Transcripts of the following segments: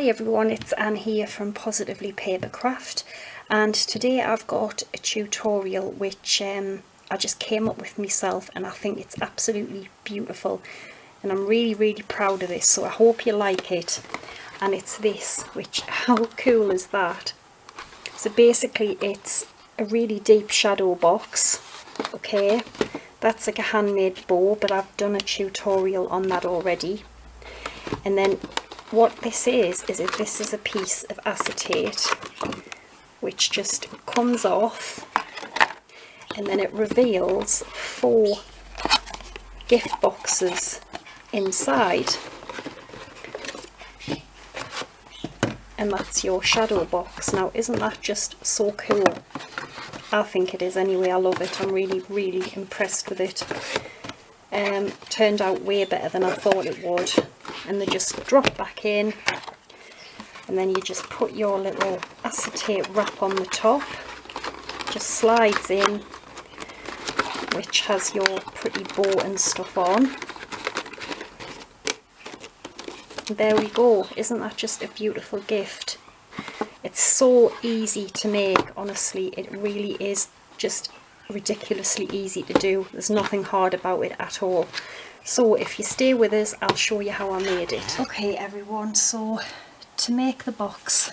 everyone, it's Anne here from Positively Papercraft, and today I've got a tutorial which I just came up with myself, and I think it's absolutely beautiful and I'm really proud of this, so I hope you like it. And it's this, which, how cool is that? So basically it's a really deep shadow box. Okay, that's like a handmade bow, but I've done a tutorial on that already. And then what this is if this is a piece of acetate which just comes off, and then it reveals 4 gift boxes inside, and that's your shadow box. Now isn't that just so cool? I think it is anyway. I love it. I'm really impressed with it. Turned out way better than I thought it would. And they just drop back in, and then you just put your little acetate wrap on the top, just slides in, which has your pretty bow and stuff on. And there we go. Isn't that just a beautiful gift? It's so easy to make, honestly. It really is just ridiculously easy to do. There's nothing hard about it at all. So if you stay with us, I'll show you how I made it. Okay everyone, so to make the box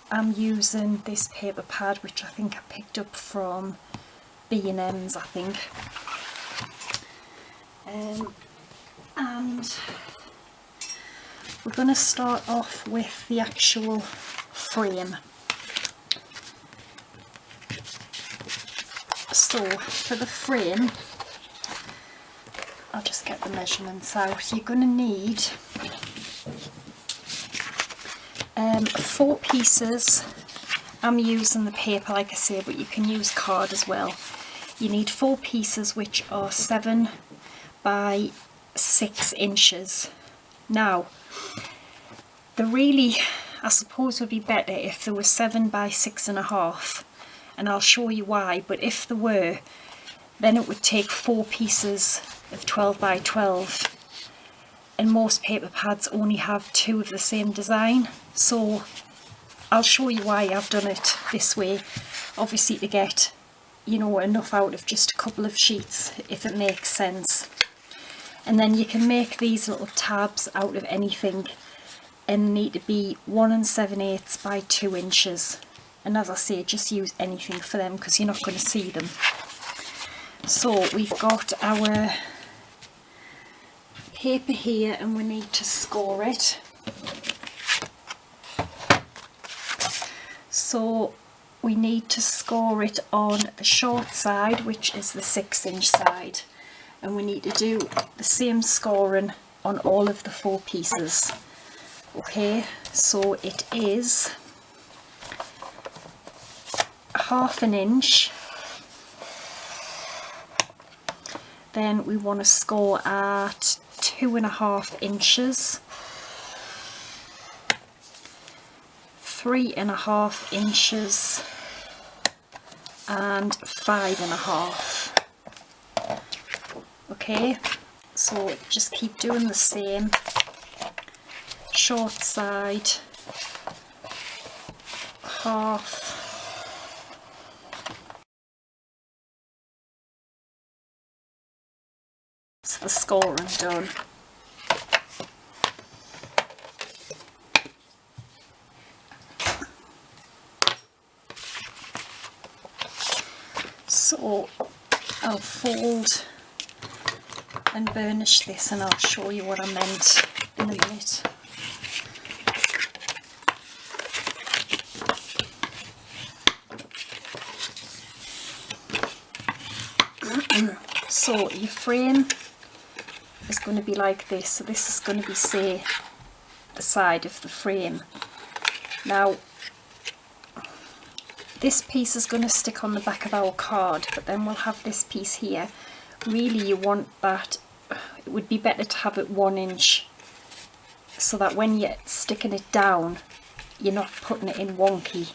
I'm using this paper pad, which I think I picked up from B&M's, I think. And we're going to start off with the actual frame. So for the frame, I'll just get the measurements out. You're going to need 4 pieces. I'm using the paper, like I say, but you can use card as well. You need 4 pieces which are 7 by 6 inches. Now, I suppose would be better if there were 7 by 6.5, and I'll show you why. But if there were, then it would take 4 pieces of 12 by 12, and most paper pads only have 2 of the same design. So I'll show you why I've done it this way, obviously to get, you know, enough out of just a couple of sheets, if it makes sense. And then you can make these little tabs out of anything, and need to be 1 7/8 by 2 inches. And as I say, just use anything for them because you're not going to see them. So we've got our paper here, and we need to score it. So we need to score it on the short side, which is the 6-inch side, and we need to do the same scoring on all of the 4 pieces. Okay, so it is 1/2 inch. Then we want to score at 2.5 inches, 3.5 inches, and 5.5. Okay, so just keep doing the same. Short side, 1/2. That's the scoring done. So I'll fold and burnish this, and I'll show you what I meant in a minute. So your frame is going to be like this. So this is going to be, say, the side of the frame. Now this piece is going to stick on the back of our card, but then we'll have this piece here. Really you want that, it would be better to have it 1 inch, so that when you're sticking it down you're not putting it in wonky.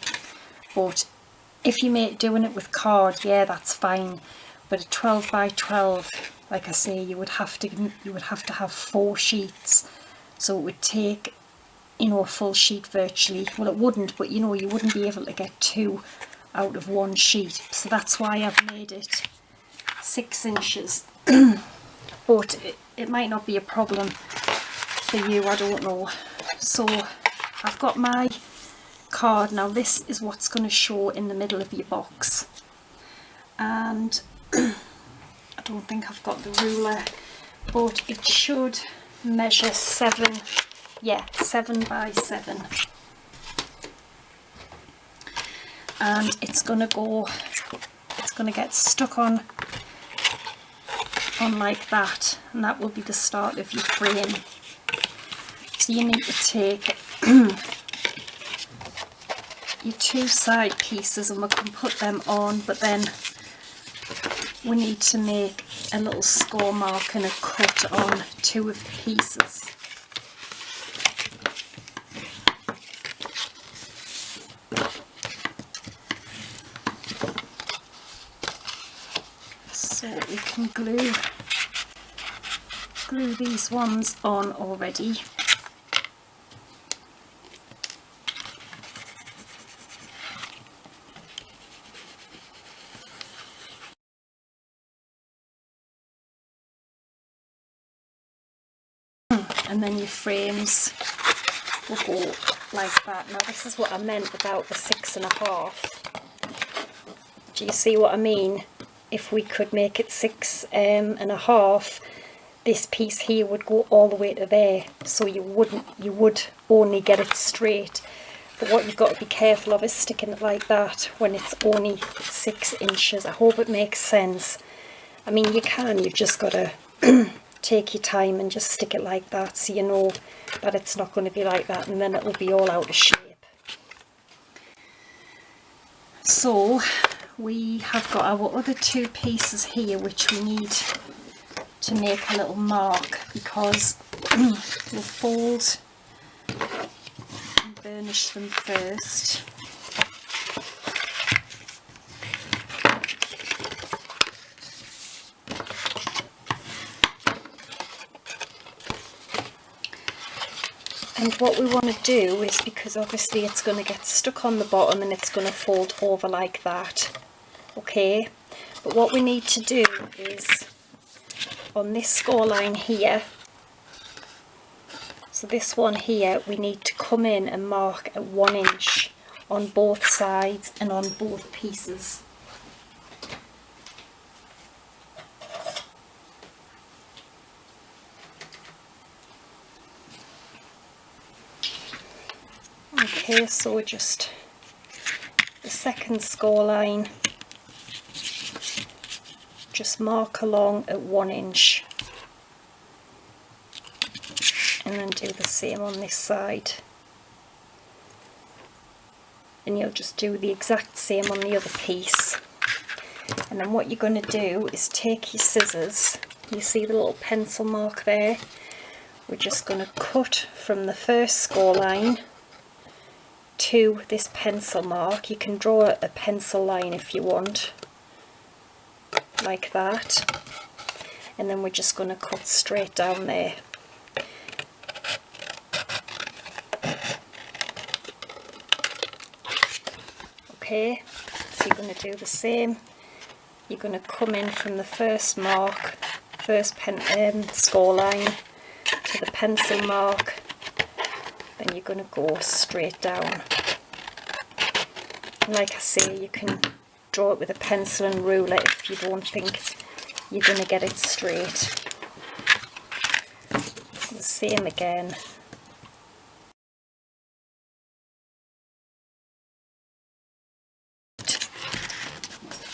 But if you're doing it with card, yeah, that's fine. But a 12 by 12, like I say, you would have to have 4 sheets, so it would take you know, a full sheet virtually. Well, it wouldn't, but you know, you wouldn't be able to get 2 out of 1 sheet. So that's why I've made it 6 inches. But it might not be a problem for you, I don't know. So I've got my card now. This is what's going to show in the middle of your box, and I don't think I've got the ruler, but it should measure 7 by 7, and it's going to get stuck on like that, and that will be the start of your frame. So you need to take your 2 side pieces, and we can put them on, but then we need to make a little score mark and a cut on 2 of the pieces. So we can glue these ones on already. And then your frames will go like that. Now this is what I meant about the 6.5. Do you see what I mean? If we could make it 6.5, this piece here would go all the way to there, so you would only get it straight. But what you've got to be careful of is sticking it like that when it's only 6 inches. I hope it makes sense. I mean, you've just got to take your time and just stick it like that, so you know that it's not going to be like that, and then it'll be all out of shape. So we have got our other 2 pieces here which we need to make a little mark, because we'll fold and burnish them first. And what we want to do is, because obviously it's going to get stuck on the bottom and it's going to fold over like that, okay? But what we need to do is, on this score line here, so this one here, we need to come in and mark at 1 inch on both sides and on both pieces. Okay, so just the second score line, just mark along at 1 inch, and then do the same on this side, and you'll just do the exact same on the other piece. And then what you're going to do is take your scissors, you see the little pencil mark there, we're just going to cut from the first score line to this pencil mark. You can draw a pencil line if you want, like that, and then we're just going to cut straight down there. Okay, so you're going to do the same. You're going to come in from the first mark, score line, to the pencil mark, then you're going to go straight down. And like I say, you can draw it with a pencil and ruler if you don't think you're going to get it straight. The same again.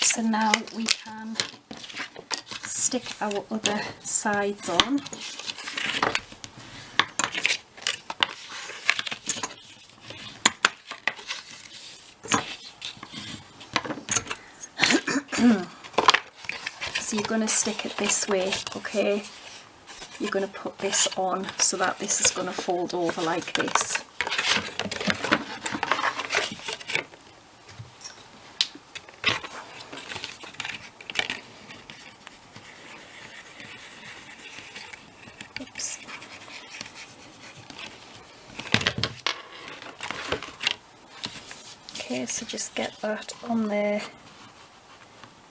So now we can stick our other sides on. So you're going to stick it this way, okay? You're going to put this on so that this is going to fold over like this. Oops. Okay, so just get that on there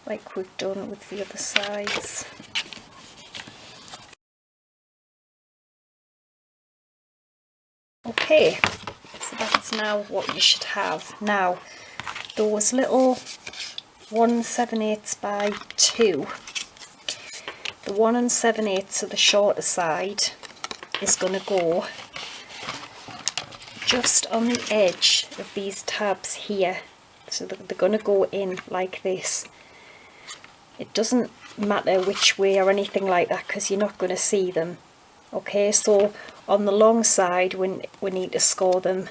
like we've done with the other sides. Okay, so that's now what you should have. Now, those little 1/7/8 by 2, the 1 7/8 so the shorter side is going to go just on the edge of these tabs here, so that they're going to go in like this. It doesn't matter which way or anything like that because you're not going to see them. Okay, so on the long side we need to score them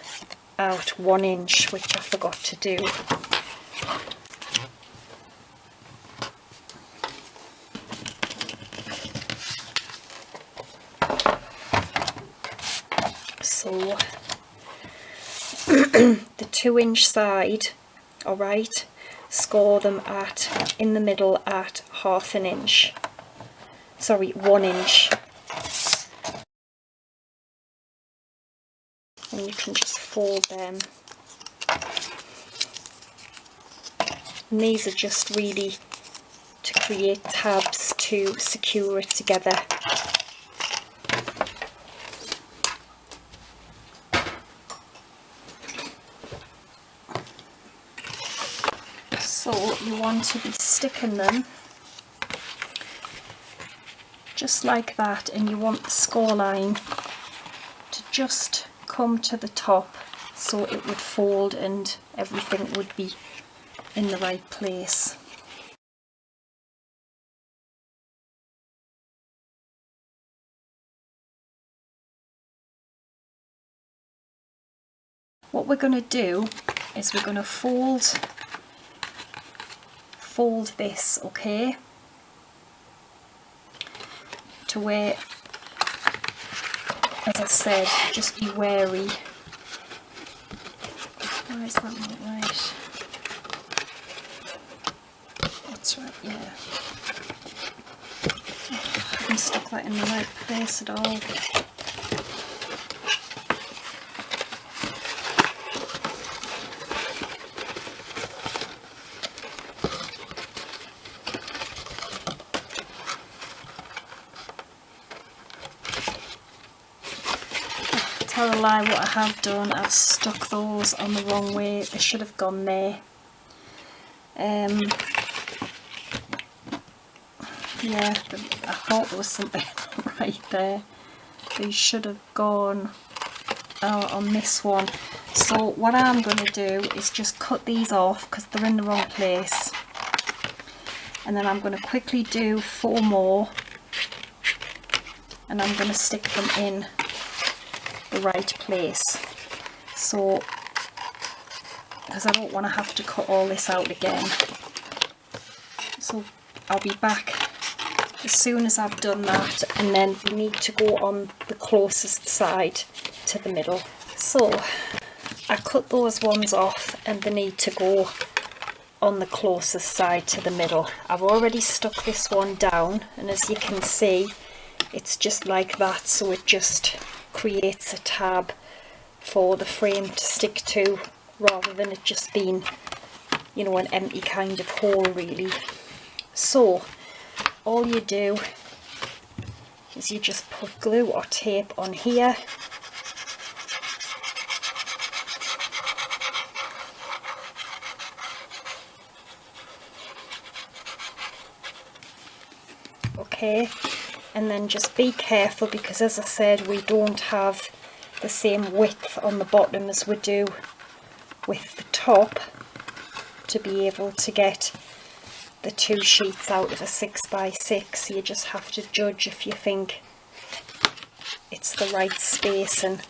out 1 inch, which I forgot to do. So the 2-inch side, alright, score them at, in the middle at 1/2 inch, sorry, 1 inch. And you can just fold them. And these are just really to create tabs to secure it together. So you want to be sticking them just like that, and you want the score line to just come to the top so it would fold and everything would be in the right place. What we're going to do is we're going to fold this, okay, to where, as I said, just be wary. Why is that not right? That's right, yeah. I haven't stuck that in the right place at all. Tell a lie, what I have done, I've stuck those on the wrong way. They should have gone there. Yeah, I thought there was something right there. They should have gone on this one. So what I'm going to do is just cut these off because they're in the wrong place. And then I'm going to quickly do 4 more. And I'm going to stick them in the right place, so because I don't want to have to cut all this out again. So I'll be back as soon as I've done that, and then we need to go on the closest side to the middle. So I cut those ones off and they need to go on the closest side to the middle. I've already stuck this one down, and as you can see it's just like that, so it just creates a tab for the frame to stick to, rather than it just being, you know, an empty kind of hole really. So all you do is you just put glue or tape on here, okay, and then just be careful because, as I said, we don't have the same width on the bottom as we do with the top to be able to get the 2 sheets out of a 6x6. You just have to judge if you think it's the right space, and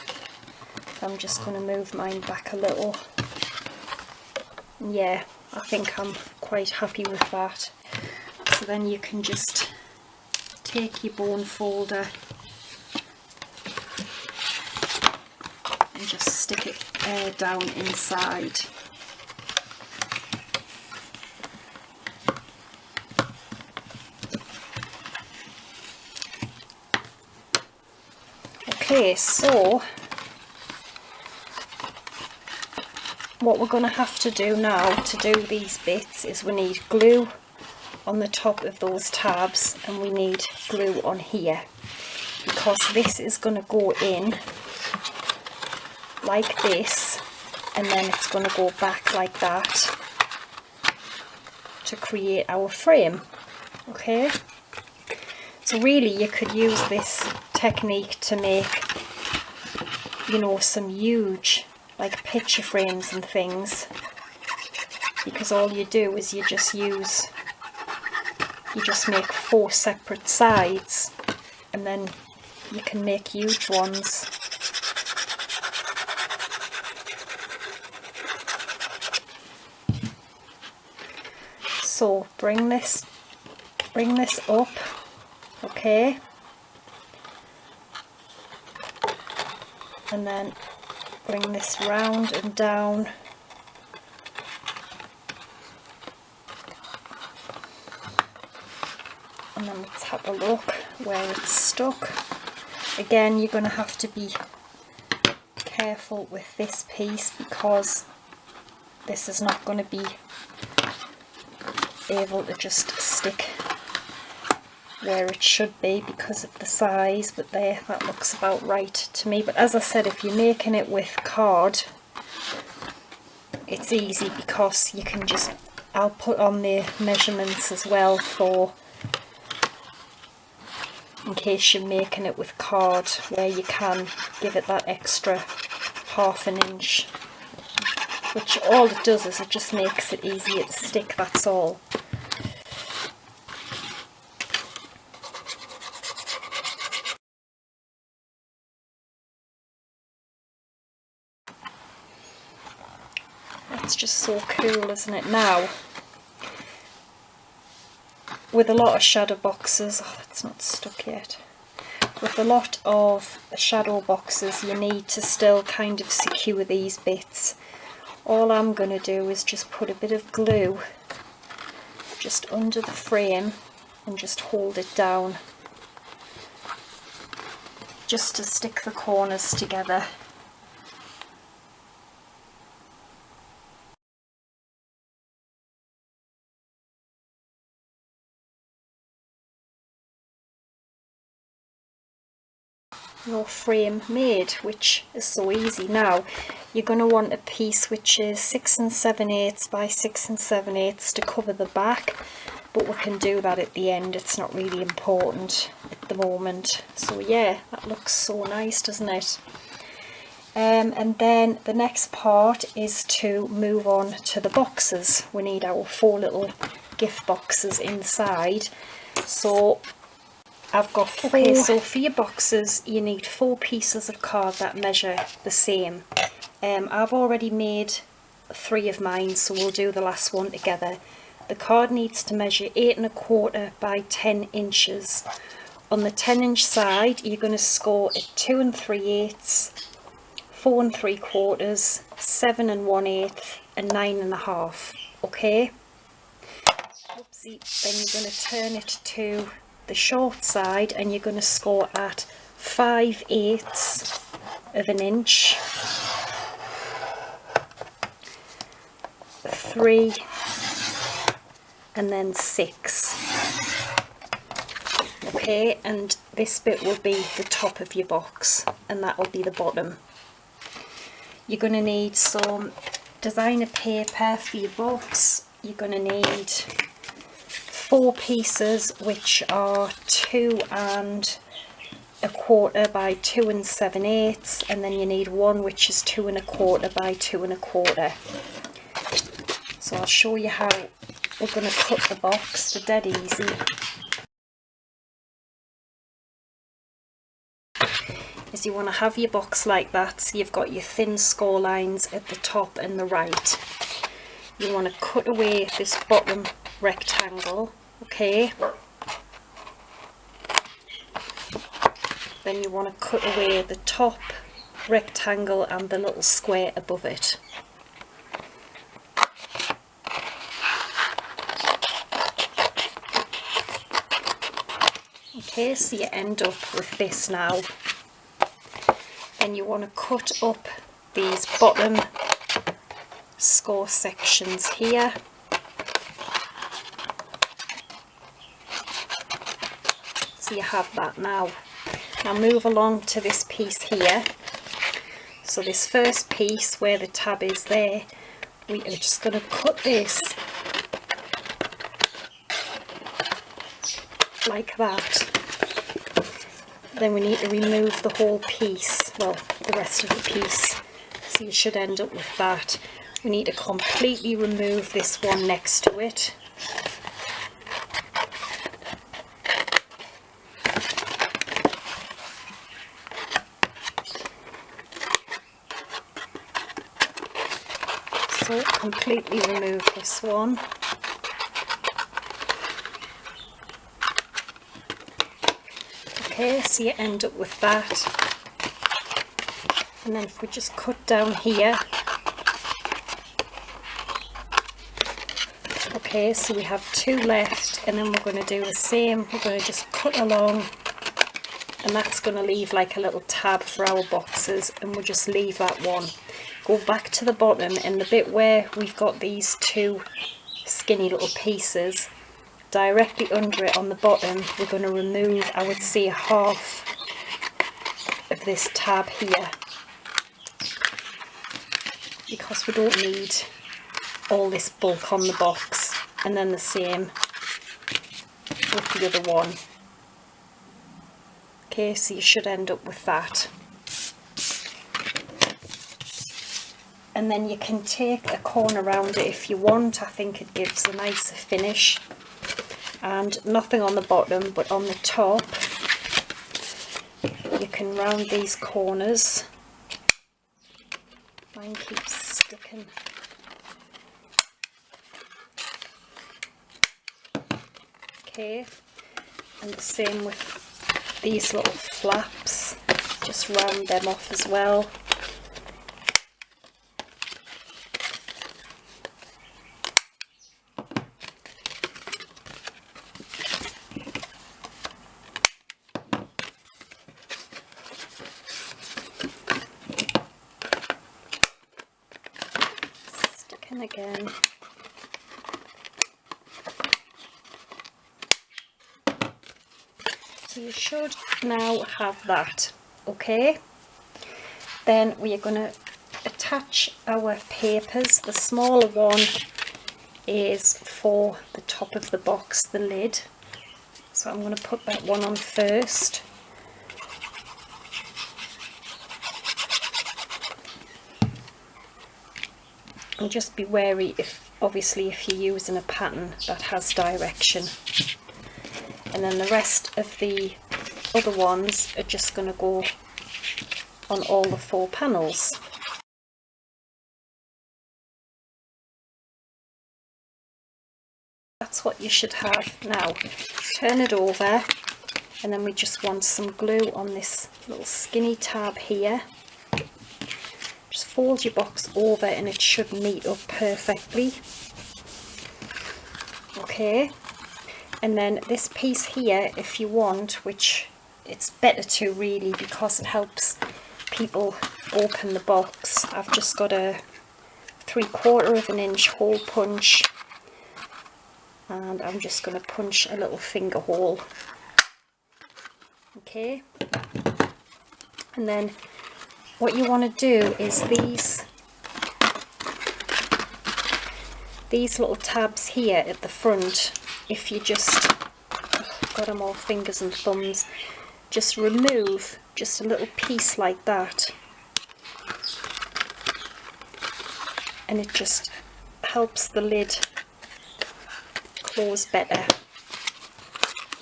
I'm just going to move mine back a little. Yeah, I think I'm quite happy with that. So then you can just take your bone folder and just stick it down inside. Okay, so what we're going to have to do now to do these bits is we need glue on the top of those tabs, and we need glue on here, because this is going to go in like this, and then it's going to go back like that to create our frame. Okay, so really you could use this technique to make, you know, some huge like picture frames and things, because all you do is you just make 4 separate sides, and then you can make huge ones. So bring this up, okay, and then bring this round and down, and then let's have a look where it's stuck. Again, you're going to have to be careful with this piece, because this is not going to be able to just stick where it should be because of the size, but there, that looks about right to me. But as I said, if you're making it with card, it's easy, because you can just, I'll put on the measurements as well for in case you're making it with card, where you can give it that extra ½ an inch, which all it does is it just makes it easier to stick, that's all. That's just so cool, isn't it? Now, with a lot of shadow boxes, oh, that's not stuck yet. With a lot of shadow boxes, you need to still kind of secure these bits. All I'm going to do is just put a bit of glue just under the frame and just hold it down, just to stick the corners together. Your frame made, which is so easy. Now you're going to want a piece which is 6 7/8 by 6 7/8 to cover the back, but we can do that at the end, it's not really important at the moment. So yeah, that looks so nice, doesn't it? And then the next part is to move on to the boxes. We need our 4 little gift boxes inside. So I've got 4, okay, so for your boxes you need 4 pieces of card that measure the same. I've already made 3 of mine, so we'll do the last one together. The card needs to measure 8 1/4 by 10 inches. On the 10-inch side you're going to score at 2 3/8, 4 3/4, 7 1/8 and 9 1/2. Okay, oopsie. Then you're going to turn it to the short side and you're going to score at 5/8 of an inch, 3 and then 6. Okay, and this bit will be the top of your box and that will be the bottom. You're going to need some designer paper for your box. You're going to need 4 pieces which are 2 1/4 by 2 7/8, and then you need 1 which is 2 1/4 by 2 1/4. So I'll show you how we're going to cut the box. They're dead easy. Is you want to have your box like that, so you've got your thin score lines at the top and the right. You want to cut away this bottom rectangle, okay, then you want to cut away the top rectangle and the little square above it. Okay, so you end up with this now. Then you want to cut up these bottom score sections here. So you have that now. Now move along to this piece here. So this first piece where the tab is there, we are just going to cut this like that. Then we need to remove the whole piece, well, the rest of the piece. So you should end up with that. We need to completely remove this one next to it. So completely remove this one. Okay, so you end up with that. And then if we just cut down here. Okay, so we have 2 left, and then we're going to do the same. We're going to just cut along, and that's going to leave like a little tab for our boxes, and we'll just leave that one. Go back to the bottom, and the bit where we've got these 2 skinny little pieces, directly under it on the bottom, we're going to remove, I would say, half of this tab here, because we don't need all this bulk on the box. And then the same with the other one. Okay, so you should end up with that. And then you can take a corner around it if you want. I think it gives a nicer finish. And nothing on the bottom, but on the top you can round these corners. Mine keeps sticking. Okay, and the same with these little flaps, just round them off as well. Sticking again. So you should now have that. Okay, then we are going to attach our papers. The smaller one is for the top of the box, the lid, so I'm going to put that one on first. And just be wary if, obviously, if you're using a pattern that has direction. And then the rest of the other ones are just going to go on all the 4 panels. That's what you should have. Now turn it over, and then we just want some glue on this little skinny tab here. Just fold your box over and it should meet up perfectly. Okay. And then this piece here, if you want, which it's better to really, because it helps people open the box, I've just got a 3/4 inch hole punch, and I'm just going to punch a little finger hole. Okay, and then what you want to do is these little tabs here at the front, if you just, got them all fingers and thumbs, just remove just a little piece like that, and it just helps the lid close better,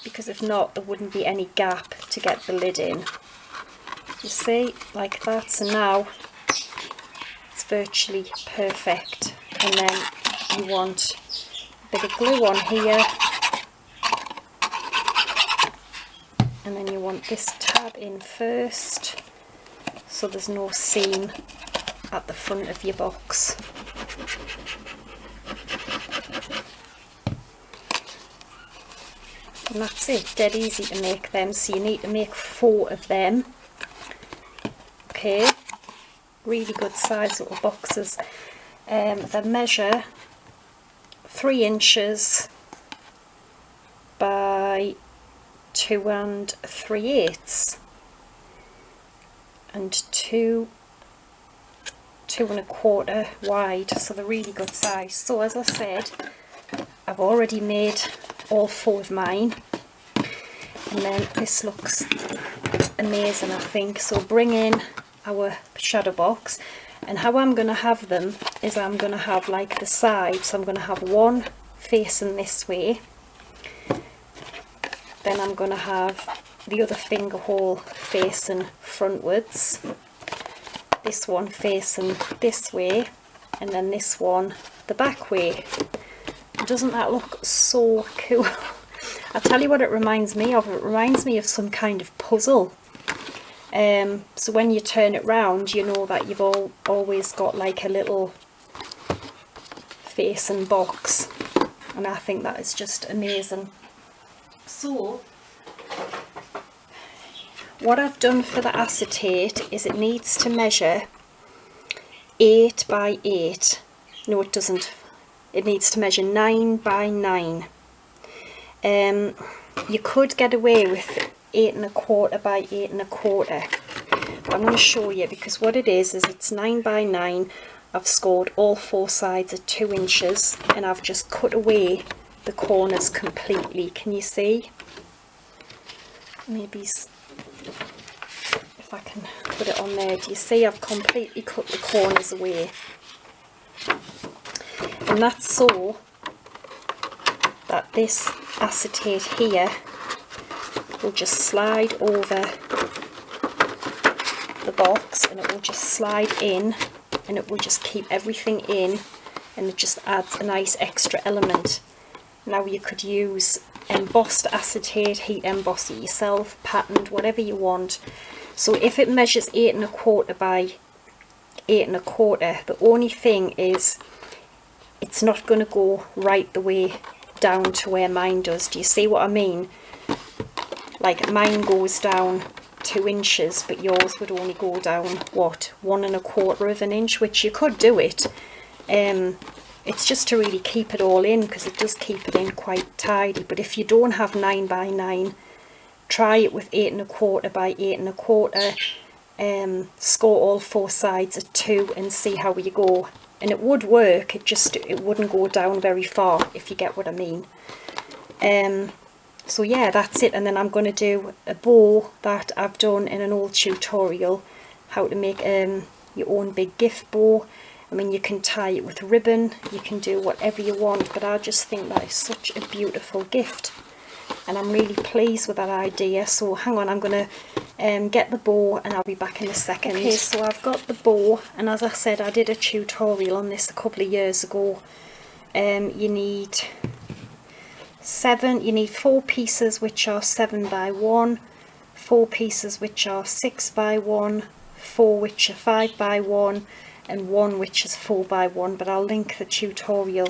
because if not there wouldn't be any gap to get the lid in. You see, like that. So now it's virtually perfect. And then you want a bit of glue on here, and then you want this tab in first so there's no seam at the front of your box. And that's it, dead easy to make them. So you need to make 4 of them. Okay, really good size little boxes. They measure 3 inches by 2 3/8 and 2 1/4 wide, so they're really good size. So as I said, I've already made all 4 of mine, and then this looks amazing, I think. So bring in our shadow box, and how I'm going to have them is I'm going to have like the sides. So I'm going to have one facing this way, then I'm going to have the other finger hole facing frontwards, this one facing this way, and then this one the back way. Doesn't that look so cool? I'll tell you what it reminds me of. It reminds me of some kind of puzzle. So when you turn it round, you know that you've always got like a little facing box, and I think that is just amazing. So what I've done for the acetate is it needs to measure 8 by 8. No, it doesn't. It needs to measure 9 by 9. You could get away with 8 1/4 by 8 1/4. But I'm going to show you, because what it is it's 9 by 9. I've scored all 4 sides at 2 inches, and I've just cut away the corners completely. Can you see? Maybe if I can put it on there, do you see I've completely cut the corners away? And that's so that this acetate here will just slide over the box, and it will just slide in, and it will just keep everything in, and it just adds a nice extra element. Now you could use embossed acetate, heat emboss it yourself, patterned, whatever you want. So if it measures 8 1/4 by 8 1/4, the only thing is it's not going to go right the way down to where mine does. Do you see what I mean? Like mine goes down 2 inches, but yours would only go down, what, 1 1/4 of an inch, which you could do it. It's just to really keep it all in, because it does keep it in quite tidy. But if you don't have 9 by 9, try it with 8 1/4 by 8 1/4. Score all 4 sides at 2 and see how you go. And it would work, it wouldn't go down very far, if you get what I mean. So yeah, that's it. And then I'm going to do a bow that I've done in an old tutorial, how to make your own big gift bow. I mean, you can tie it with ribbon, you can do whatever you want, but I just think that is such a beautiful gift, and I'm really pleased with that idea. So hang on, I'm going to get the bow and I'll be back in a second. Okay, so I've got the bow, and as I said, I did a tutorial on this a couple of years ago. You need 4 pieces which are 7 by 1, 4 pieces which are 6 by 1, 4 which are 5 by 1, and 1 which is 4 by 1, but I'll link the tutorial.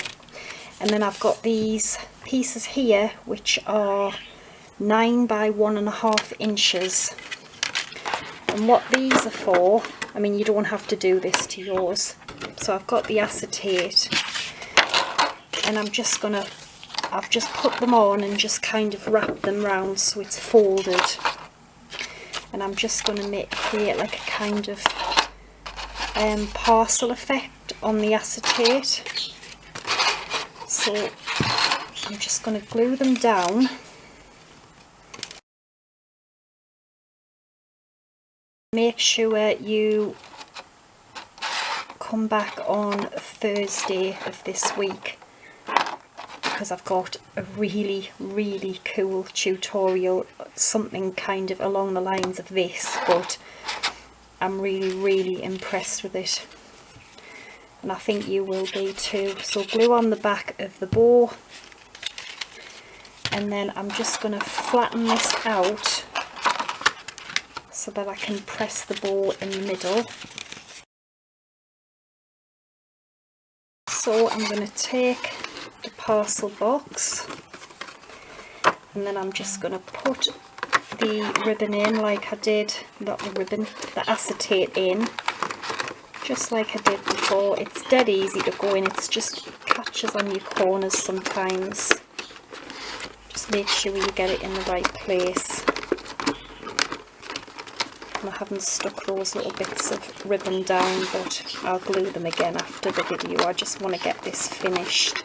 And then I've got these pieces here which are 9 by 1.5 inches. And what these are for, I mean, you don't have to do this to yours. So I've got the acetate, and I've just put them on and just kind of wrap them round so it's folded. And I'm just going to create like a kind of parcel effect on the acetate. So I'm just going to glue them down. Make sure you come back on Thursday of this week, because I've got a really, really cool tutorial, something kind of along the lines of this, but I'm really, really impressed with it, and I think you will be too. So glue on the back of the bow, and then I'm just going to flatten this out so that I can press the bow in the middle. So I'm going to take the parcel box, and then I'm just going to put the ribbon in like I did, not the ribbon, the acetate in, just like I did before. It's dead easy to go in, it's just catches on your corners sometimes. Just make sure you get it in the right place. And I haven't stuck those little bits of ribbon down, but I'll glue them again after the video. I just want to get this finished.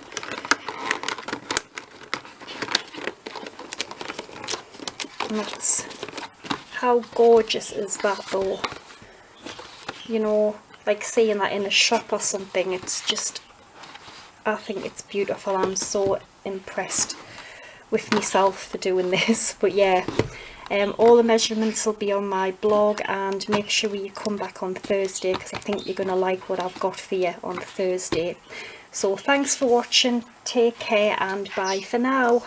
And that's, how gorgeous is that though? You know, like seeing that in a shop or something, it's just, I think it's beautiful. I'm so impressed with myself for doing this. But yeah, all the measurements will be on my blog, and make sure you come back on Thursday because I think you're going to like what I've got for you on Thursday. So thanks for watching, take care and bye for now.